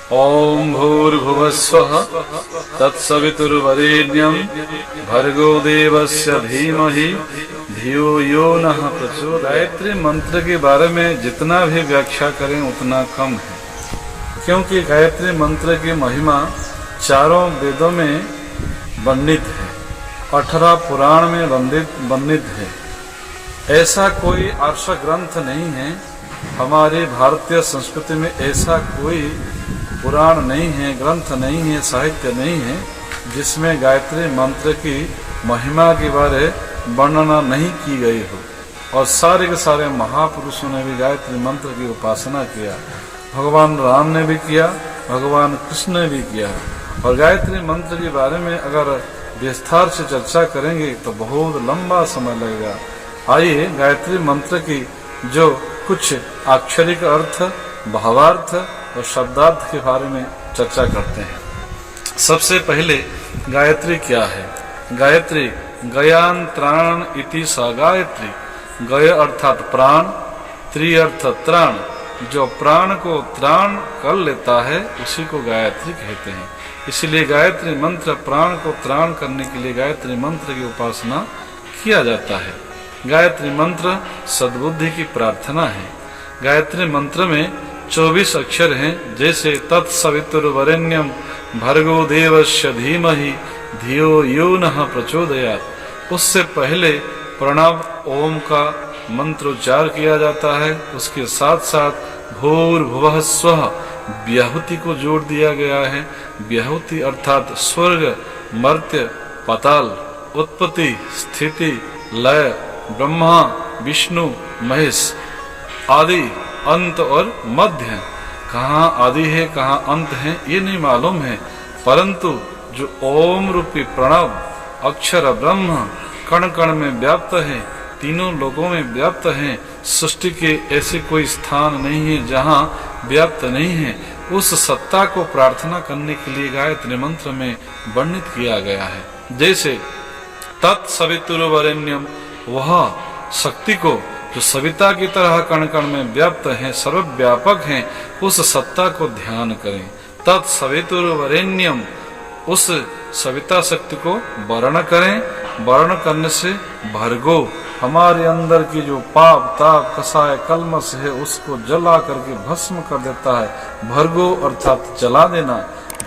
ओम भूर्भुवस्वः तत्सवितुर्वरेण्यं भर्गो देवस्य धीमहि धियो यो नः प्रचोदयात्। गायत्री मंत्र के बारे में जितना भी व्याख्या करें उतना कम है, क्योंकि गायत्री मंत्र की महिमा चारों वेदों में वर्णित है, 18 पुराण में वर्णित है। ऐसा कोई आर्ष ग्रंथ नहीं है, हमारे भारतीय संस्कृति में ऐसा कोई पुराण नहीं है, ग्रंथ नहीं है, साहित्य नहीं है जिसमें गायत्री मंत्र की महिमा के बारे वर्णना नहीं की गई हो। और सारे के सारे महापुरुषों ने भी गायत्री मंत्र की उपासना किया, भगवान राम ने भी किया, भगवान कृष्ण ने भी किया। और गायत्री मंत्र के बारे में अगर विस्तार से चर्चा करेंगे तो बहुत लंबा समय लगेगा। आइए गायत्री मंत्र की जो कुछ अक्षरिक अर्थ, भावार्थ और शब्दार्थ के बारे में चर्चा करते हैं। सबसे पहले गायत्री क्या है? गायत्री गयान्त्राण इति सा गायत्री। गय अर्थात प्राण, त्रि अर्थ त्राण, जो प्राण को त्राण कर लेता है उसी को गायत्री कहते हैं। इसीलिए गायत्री मंत्र प्राण को त्राण करने के लिए गायत्री मंत्र की उपासना किया जाता है। गायत्री मंत्र सद्बुद्धि की प्रार्थना है। गायत्री मंत्र में 24 अक्षर हैं, जैसे तत्सवितुर्वरेण्यं भर्गो देवस्य धीमहि धियो यो नः प्रचोदयात्। उससे पहले प्रणव ओम का मंत्रोच्चार किया जाता है। उसके साथ साथ भूर्भुवः स्वः व्याहुति को जोड़ दिया गया है। व्याहुति अर्थात स्वर्ग, मर्त्य, पाताल, उत्पत्ति, स्थिति, लय, ब्रह्मा, विष्णु, महेश, आदि, अंत और मध्य। कहाँ आदि है कहाँ अंत है ये नहीं मालूम है, परंतु जो ओम रूपी प्रणव अक्षर ब्रह्म कण कण में व्याप्त है, तीनों लोकों में व्याप्त है, सृष्टि के ऐसे कोई स्थान नहीं है जहाँ व्याप्त नहीं है, उस सत्ता को प्रार्थना करने के लिए गायत्री मंत्र में वर्णित किया गया है। जैसे तत्सवितुर्वरेण्यम, वह शक्ति को जो सविता की तरह कण कण में व्याप्त है, सर्वव्यापक है, उस सत्ता को ध्यान करें। तत्सवितुर्वरेण्यम, उस सविता शक्ति को वर्ण करें। वर्ण करने से भर्गो, हमारे अंदर की जो पाप ताप कसाय कलमश है उसको जला करके भस्म कर देता है। भर्गो अर्थात जला देना।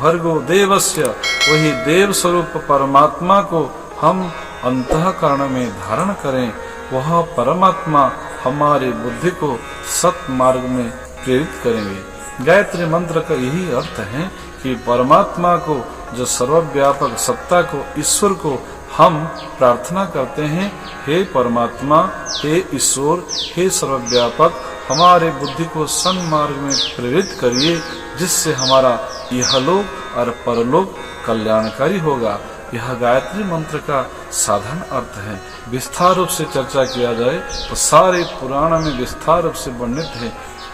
भर्गो देवस्य, वही देव स्वरूप परमात्मा को हम अंतःकरण में धारण करें। वह परमात्मा हमारी बुद्धि को सत मार्ग में प्रेरित करेंगे। गायत्री मंत्र का यही अर्थ है कि परमात्मा को, जो सर्वव्यापक सत्ता को, ईश्वर को हम प्रार्थना करते हैं, हे परमात्मा, हे ईश्वर, हे सर्वव्यापक, हमारे बुद्धि को सन्मार्ग में प्रेरित करिए, जिससे हमारा इहलोक और परलोक कल्याणकारी होगा। यह गायत्री मंत्र का साधारण अर्थ है। विस्तार रूप से चर्चा किया जाए तो सारे पुराण में विस्तार रूप से वर्णित है।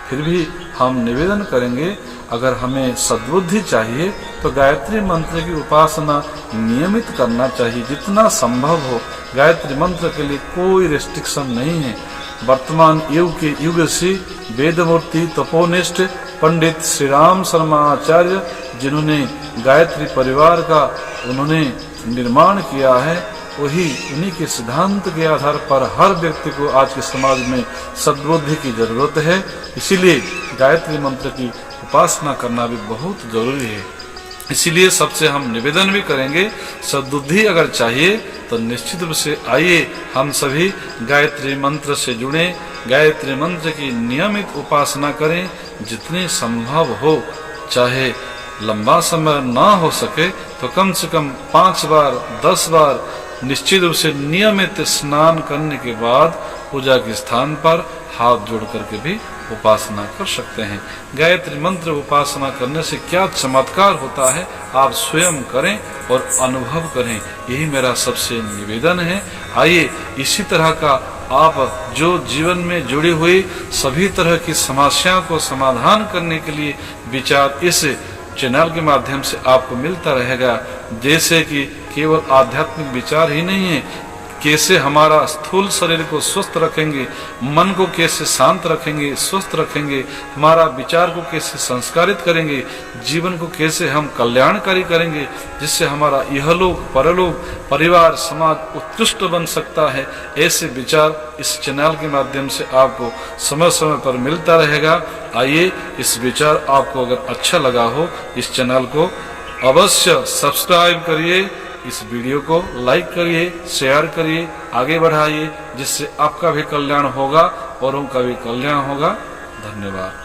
फिर भी हम निवेदन करेंगे, अगर हमें सद्बुद्धि चाहिए तो गायत्री मंत्र की उपासना नियमित करना चाहिए, जितना संभव हो। गायत्री मंत्र के लिए कोई रेस्ट्रिक्शन नहीं है। वर्तमान युग के युग से वेदमूर्ति तपोनिष्ठ पंडित श्री राम शर्मा आचार्य, जिन्होंने गायत्री परिवार का उन्होंने निर्माण किया है, वही उन्हीं के सिद्धांत के आधार पर हर व्यक्ति को आज के समाज में सद्बुद्धि की जरूरत है। इसीलिए गायत्री मंत्र की उपासना करना भी बहुत जरूरी है। इसीलिए सबसे हम निवेदन भी करेंगे, सद्बुद्धि अगर चाहिए तो निश्चित रूप से आइए हम सभी गायत्री मंत्र से जुड़े, गायत्री मंत्र की नियमित उपासना करें। जितनी संभव हो, चाहे लंबा समय ना हो सके तो कम से कम 5 बार 10 बार निश्चित रूप से नियमित स्नान करने के बाद पूजा के स्थान पर हाथ जोड़ करके भी उपासना कर सकते हैं। गायत्री मंत्र उपासना करने से क्या चमत्कार होता है आप स्वयं करें और अनुभव करें, यही मेरा सबसे निवेदन है। आइए इसी तरह का आप जो जीवन में जुड़ी हुई सभी तरह की समस्याओं को समाधान करने के लिए विचार इस चैनल के माध्यम से आपको मिलता रहेगा। जैसे कि केवल आध्यात्मिक विचार ही नहीं है, कैसे हमारा स्थूल शरीर को स्वस्थ रखेंगे, मन को कैसे शांत रखेंगे, स्वस्थ रखेंगे, हमारा विचार को कैसे संस्कारित करेंगे, जीवन को कैसे हम कल्याणकारी करेंगे, जिससे हमारा इहलोक परलोक परिवार समाज उत्कृष्ट बन सकता है। ऐसे विचार इस चैनल के माध्यम से आपको समय समय पर मिलता रहेगा। आइए, इस विचार आपको अगर अच्छा लगा हो, इस चैनल को अवश्य सब्सक्राइब करिए, इस वीडियो को लाइक करिए, शेयर करिए, आगे बढ़ाइए, जिससे आपका भी कल्याण होगा, औरों का भी कल्याण होगा। धन्यवाद।